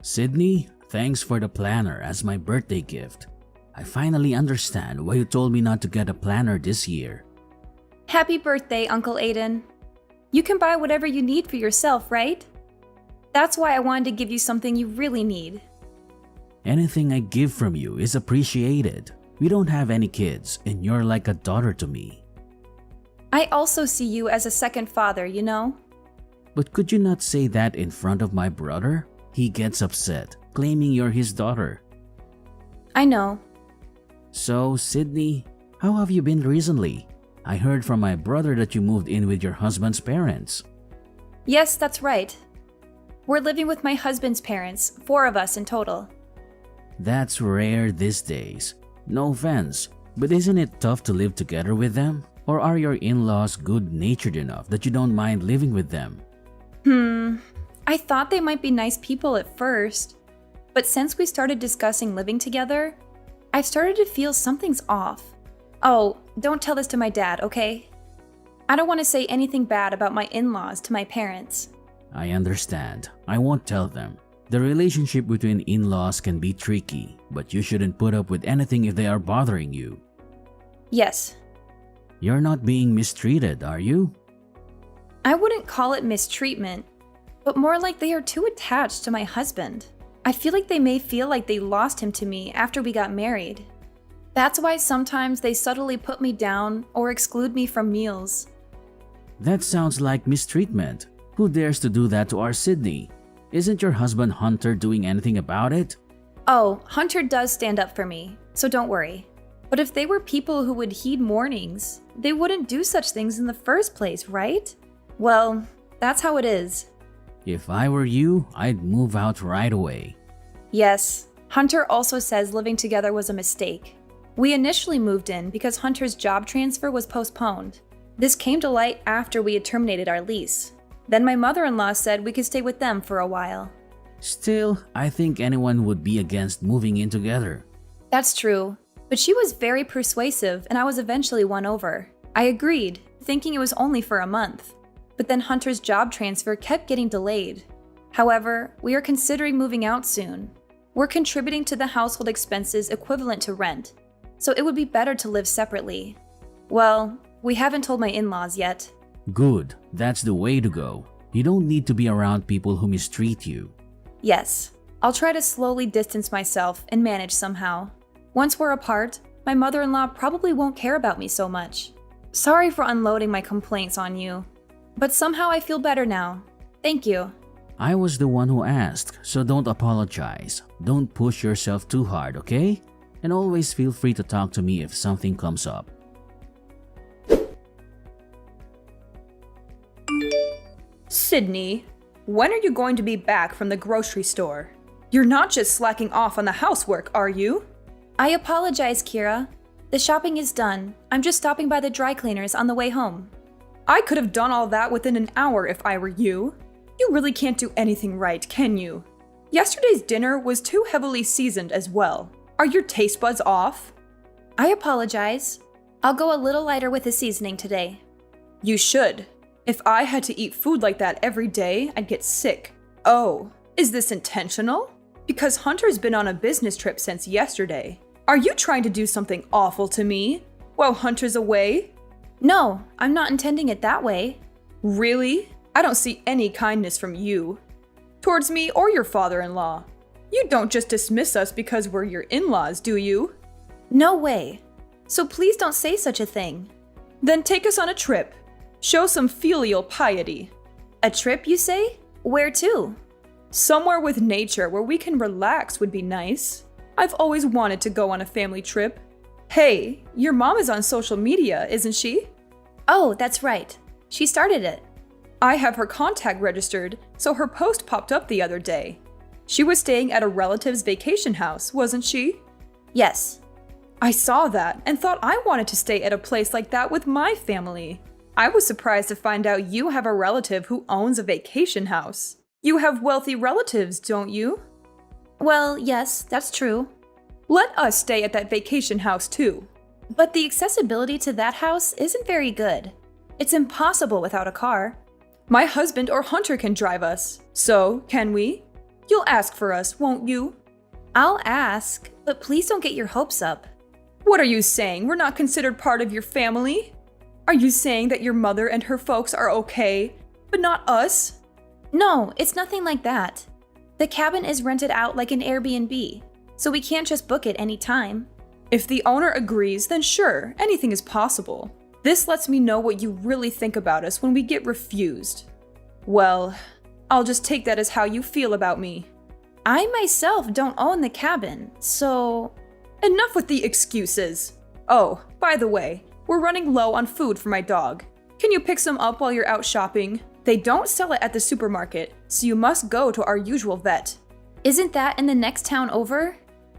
Sydney, thanks for the planner as my birthday gift. I finally understand why you told me not to get a planner this year. Happy birthday, Uncle Aiden. You can buy whatever you need for yourself, right? That's why I wanted to give you something you really need. Anything I give from you is appreciated. We don't have any kids, and you're like a daughter to me. I also see you as a second father, you know? But could you not say that in front of my brother? He gets upset, claiming you're his daughter. I know. So, Sydney, how have you been recently? I heard from my brother that you moved in with your husband's parents. Yes, that's right. We're living with my husband's parents, 4 of us in total. That's rare these days. No offense, but isn't it tough to live together with them? Or are your in-laws good-natured enough that you don't mind living with them? I thought they might be nice people at first, but since we started discussing living together, I've started to feel something's off. Oh, don't tell this to my dad, okay? I don't want to say anything bad about my in-laws to my parents. I understand. I won't tell them. The relationship between in-laws can be tricky, but you shouldn't put up with anything if they are bothering you. Yes. You're not being mistreated, are you? I wouldn't call it mistreatment, but more like they are too attached to my husband. I feel like they may feel like they lost him to me after we got married. That's why sometimes they subtly put me down or exclude me from meals. That sounds like mistreatment. Who dares to do that to our Sydney? Isn't your husband Hunter doing anything about it? Oh, Hunter does stand up for me, so don't worry. But if they were people who would heed warnings, they wouldn't do such things in the first place, right? Well, that's how it is. If I were you, I'd move out right away. Yes, Hunter also says living together was a mistake. We initially moved in because Hunter's job transfer was postponed. This came to light after we had terminated our lease. Then my mother-in-law said we could stay with them for a while. Still, I think anyone would be against moving in together. That's true, but she was very persuasive and I was eventually won over. I agreed, thinking it was only for a month. But then Hunter's job transfer kept getting delayed. However, we are considering moving out soon. We're contributing to the household expenses equivalent to rent, so it would be better to live separately. Well, we haven't told my in-laws yet. Good, that's the way to go. You don't need to be around people who mistreat you. Yes, I'll try to slowly distance myself and manage somehow. Once we're apart, my mother-in-law probably won't care about me so much. Sorry for unloading my complaints on you, but somehow I feel better now. Thank you. I was the one who asked, so don't apologize. Don't push yourself too hard, okay? And always feel free to talk to me if something comes up. Sydney, when are you going to be back from the grocery store? You're not just slacking off on the housework, are you? I apologize, Kira. The shopping is done. I'm just stopping by the dry cleaners on the way home. I could have done all that within an hour if I were you. You really can't do anything right, can you? Yesterday's dinner was too heavily seasoned as well. Are your taste buds off? I apologize. I'll go a little lighter with the seasoning today. You should. If I had to eat food like that every day, I'd get sick. Oh, is this intentional? Because Hunter's been on a business trip since yesterday. Are you trying to do something awful to me while Hunter's away? No, I'm not intending it that way. Really? I don't see any kindness from you. Towards me or your father-in-law. You don't just dismiss us because we're your in-laws, do you? No way. So please don't say such a thing. Then take us on a trip. Show some filial piety. A trip, you say? Where to? Somewhere with nature where we can relax would be nice. I've always wanted to go on a family trip. Hey, your mom is on social media, isn't she? Oh, that's right. She started it. I have her contact registered, so her post popped up the other day. She was staying at a relative's vacation house, wasn't she? Yes. I saw that and thought I wanted to stay at a place like that with my family. I was surprised to find out you have a relative who owns a vacation house. You have wealthy relatives, don't you? Well, yes, that's true. Let us stay at that vacation house too. But the accessibility to that house isn't very good. It's impossible without a car. My husband or Hunter can drive us. So, can we? You'll ask for us, won't you? I'll ask, but please don't get your hopes up. What are you saying? We're not considered part of your family? Are you saying that your mother and her folks are okay, but not us? No, it's nothing like that. The cabin is rented out like an Airbnb, so we can't just book it any time. If the owner agrees, then sure, anything is possible. This lets me know what you really think about us when we get refused. Well, I'll just take that as how you feel about me. I myself don't own the cabin, so... Enough with the excuses. Oh, by the way, we're running low on food for my dog. Can you pick some up while you're out shopping? They don't sell it at the supermarket, so you must go to our usual vet. Isn't that in the next town over?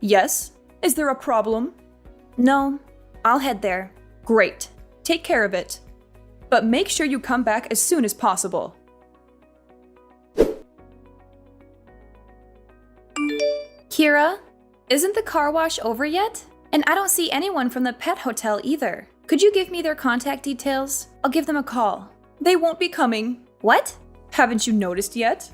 Yes? Is there a problem? No, I'll head there. Great. Take care of it. But make sure you come back as soon as possible. Kira, isn't the car wash over yet? And I don't see anyone from the pet hotel either. Could you give me their contact details? I'll give them a call. They won't be coming. What? Haven't you noticed yet?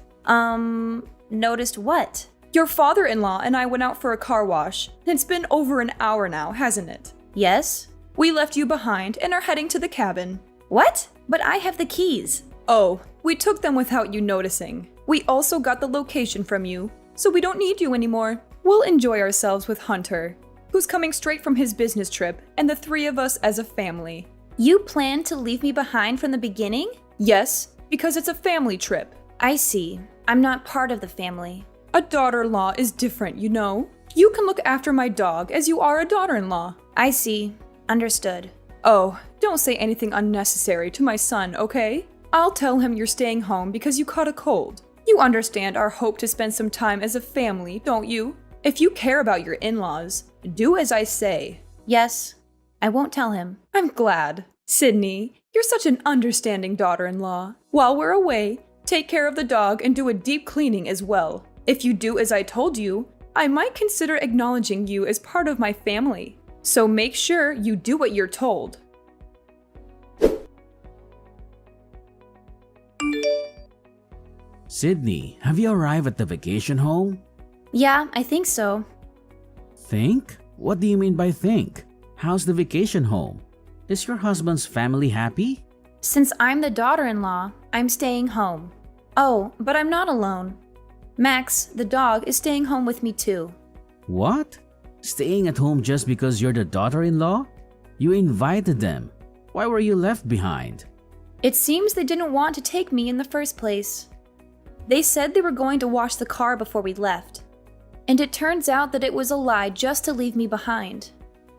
Noticed what? Your father-in-law and I went out for a car wash. It's been over an hour now, hasn't it? Yes? We left you behind and are heading to the cabin. What? But I have the keys. Oh, we took them without you noticing. We also got the location from you, so we don't need you anymore. We'll enjoy ourselves with Hunter, who's coming straight from his business trip, and the three of us as a family. You planned to leave me behind from the beginning? Yes, because it's a family trip. I see. I'm not part of the family. A daughter-in-law is different, you know? You can look after my dog as you are a daughter-in-law. I see. Understood. Oh, don't say anything unnecessary to my son, okay? I'll tell him you're staying home because you caught a cold. You understand our hope to spend some time as a family, don't you? If you care about your in-laws, do as I say. Yes, I won't tell him. I'm glad. Sydney, you're such an understanding daughter-in-law. While we're away, take care of the dog and do a deep cleaning as well. If you do as I told you, I might consider acknowledging you as part of my family. So make sure you do what you're told. Sydney, have you arrived at the vacation home? Yeah, I think so. Think? What do you mean by think? How's the vacation home? Is your husband's family happy? Since I'm the daughter-in-law, I'm staying home. Oh, but I'm not alone. Max, the dog, is staying home with me too. What? Staying at home just because you're the daughter-in-law? You invited them. Why were you left behind? It seems they didn't want to take me in the first place. They said they were going to wash the car before we left. And it turns out that it was a lie just to leave me behind.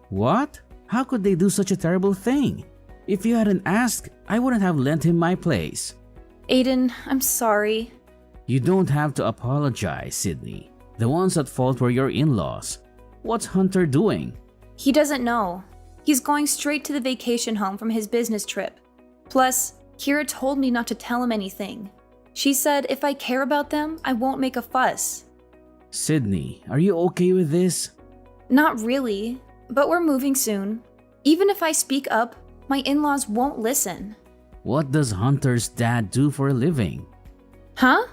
What? How could they do such a terrible thing? If you hadn't asked, I wouldn't have lent him my place. Aiden, I'm sorry. You don't have to apologize, Sydney. The ones at fault were your in-laws. What's Hunter doing? He doesn't know. He's going straight to the vacation home from his business trip. Plus, Kira told me not to tell him anything. She said if I care about them, I won't make a fuss. Sydney, are you okay with this? Not really, but we're moving soon. Even if I speak up, my in-laws won't listen. What does Hunter's dad do for a living? Huh?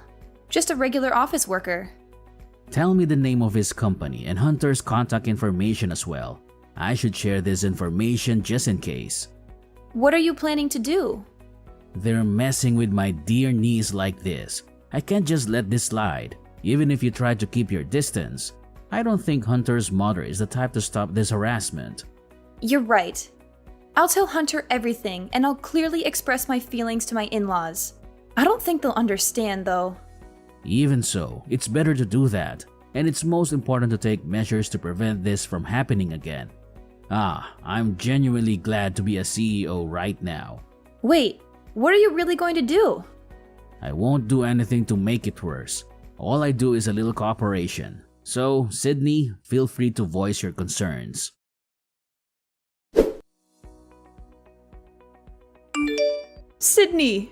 Just a regular office worker. Tell me the name of his company and Hunter's contact information as well. I should share this information just in case. What are you planning to do? They're messing with my dear niece like this. I can't just let this slide. Even if you try to keep your distance, I don't think Hunter's mother is the type to stop this harassment. You're right. I'll tell Hunter everything and I'll clearly express my feelings to my in-laws. I don't think they'll understand though. Even so, it's better to do that, and it's most important to take measures to prevent this from happening again. I'm genuinely glad to be a CEO right now. Wait, what are you really going to do? I won't do anything to make it worse. All I do is a little cooperation. So, Sydney, feel free to voice your concerns. Sydney!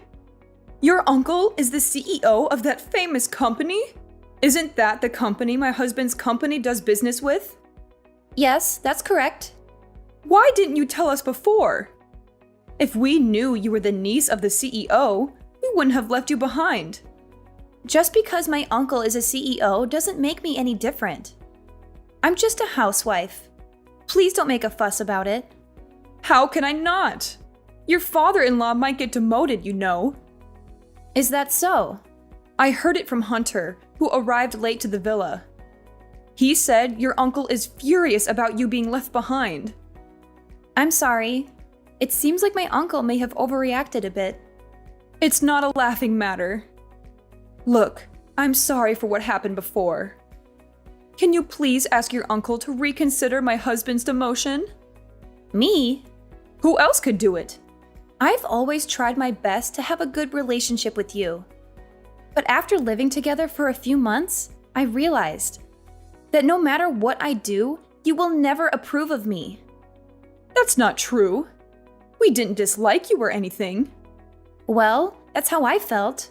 Your uncle is the CEO of that famous company? Isn't that the company my husband's company does business with? Yes, that's correct. Why didn't you tell us before? If we knew you were the niece of the CEO, we wouldn't have left you behind. Just because my uncle is a CEO doesn't make me any different. I'm just a housewife. Please don't make a fuss about it. How can I not? Your father-in-law might get demoted, you know. Is that so? I heard it from Hunter, who arrived late to the villa. He said your uncle is furious about you being left behind. I'm sorry. It seems like my uncle may have overreacted a bit. It's not a laughing matter. Look, I'm sorry for what happened before. Can you please ask your uncle to reconsider my husband's demotion? Me? Who else could do it? I've always tried my best to have a good relationship with you. But after living together for a few months, I realized that no matter what I do, you will never approve of me. That's not true. We didn't dislike you or anything. Well, that's how I felt.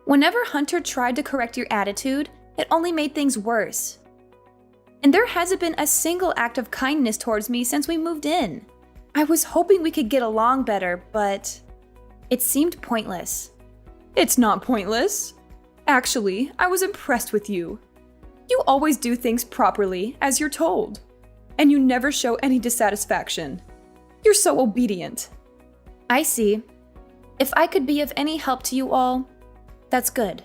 Whenever Hunter tried to correct your attitude, it only made things worse. And there hasn't been a single act of kindness towards me since we moved in. I was hoping we could get along better, but it seemed pointless. It's not pointless. Actually, I was impressed with you. You always do things properly, as you're told. And you never show any dissatisfaction. You're so obedient. I see. If I could be of any help to you all, that's good.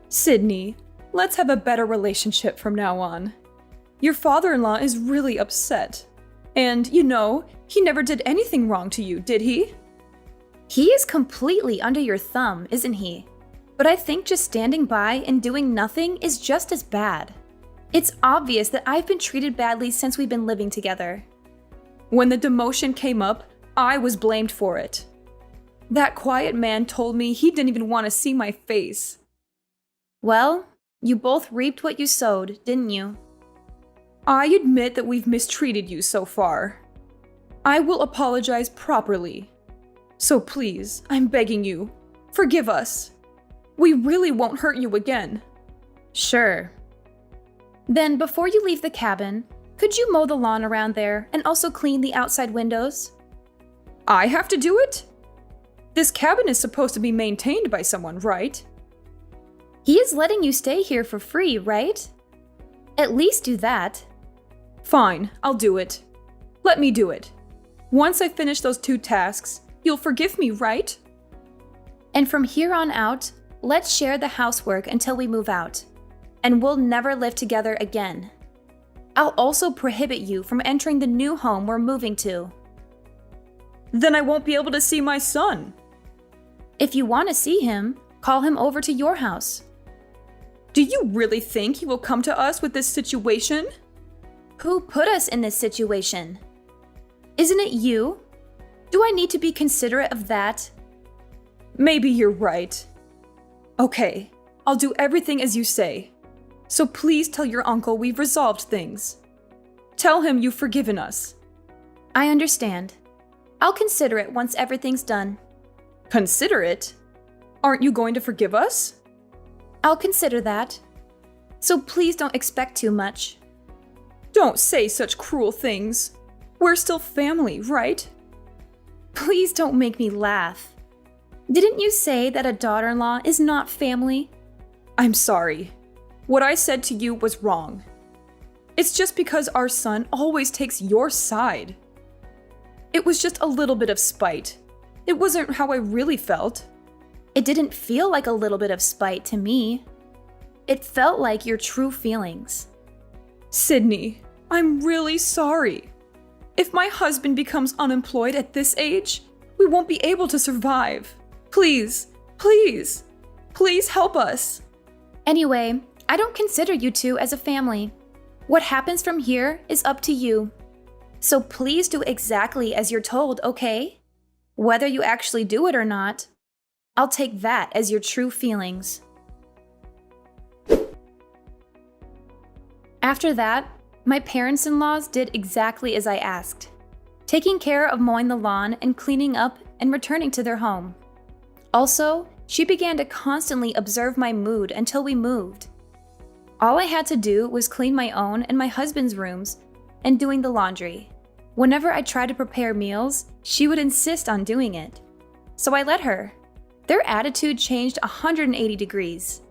Sydney, let's have a better relationship from now on. Your father-in-law is really upset. And, you know, he never did anything wrong to you, did he? He is completely under your thumb, isn't he? But I think just standing by and doing nothing is just as bad. It's obvious that I've been treated badly since we've been living together. When the demotion came up, I was blamed for it. That quiet man told me he didn't even want to see my face. Well, you both reaped what you sowed, didn't you? I admit that we've mistreated you so far. I will apologize properly. So please, I'm begging you, forgive us. We really won't hurt you again. Sure. Then before you leave the cabin, could you mow the lawn around there and also clean the outside windows? I have to do it? This cabin is supposed to be maintained by someone, right? He is letting you stay here for free, right? At least do that. Fine, I'll do it. Let me do it. Once I finish those 2 tasks, you'll forgive me, right? And from here on out, let's share the housework until we move out. And we'll never live together again. I'll also prohibit you from entering the new home we're moving to. Then I won't be able to see my son. If you want to see him, call him over to your house. Do you really think he will come to us with this situation? Who put us in this situation? Isn't it you? Do I need to be considerate of that? Maybe you're right. Okay, I'll do everything as you say. So please tell your uncle we've resolved things. Tell him you've forgiven us. I understand. I'll consider it once everything's done. Consider it? Aren't you going to forgive us? I'll consider that. So please don't expect too much. Don't say such cruel things. We're still family, right? Please don't make me laugh. Didn't you say that a daughter-in-law is not family? I'm sorry. What I said to you was wrong. It's just because our son always takes your side. It was just a little bit of spite. It wasn't how I really felt. It didn't feel like a little bit of spite to me. It felt like your true feelings. Sydney, I'm really sorry. If my husband becomes unemployed at this age, we won't be able to survive. Please, please, please help us. Anyway, I don't consider you two as a family. What happens from here is up to you. So please do exactly as you're told, okay? Whether you actually do it or not, I'll take that as your true feelings. After that, my parents-in-laws did exactly as I asked, taking care of mowing the lawn and cleaning up and returning to their home. Also, she began to constantly observe my mood until we moved. All I had to do was clean my own and my husband's rooms and doing the laundry. Whenever I tried to prepare meals, she would insist on doing it. So I let her. Their attitude changed 180 degrees.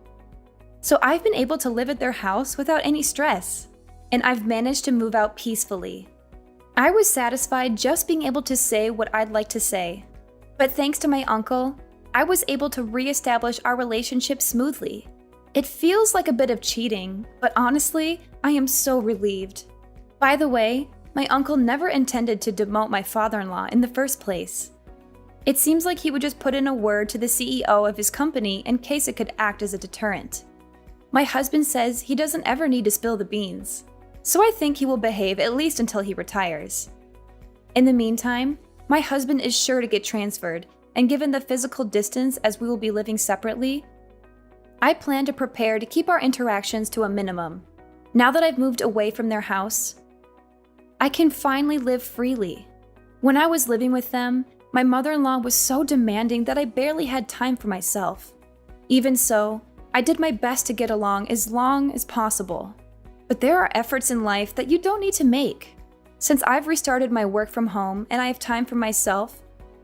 So I've been able to live at their house without any stress, and I've managed to move out peacefully. I was satisfied just being able to say what I'd like to say. But thanks to my uncle, I was able to reestablish our relationship smoothly. It feels like a bit of cheating, but honestly, I am so relieved. By the way, my uncle never intended to demote my father-in-law in the first place. It seems like he would just put in a word to the CEO of his company in case it could act as a deterrent. My husband says he doesn't ever need to spill the beans, so I think he will behave at least until he retires. In the meantime, my husband is sure to get transferred, and given the physical distance as we will be living separately, I plan to prepare to keep our interactions to a minimum. Now that I've moved away from their house, I can finally live freely. When I was living with them, my mother-in-law was so demanding that I barely had time for myself. Even so, I did my best to get along as possible. But there are efforts in life that you don't need to make. Since I've restarted my work from home and I have time for myself,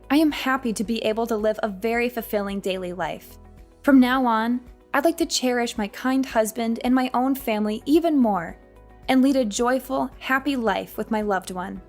I am happy to be able to live a very fulfilling daily life. From now on, I'd like to cherish my kind husband and my own family even more, and lead a joyful, happy life with my loved one.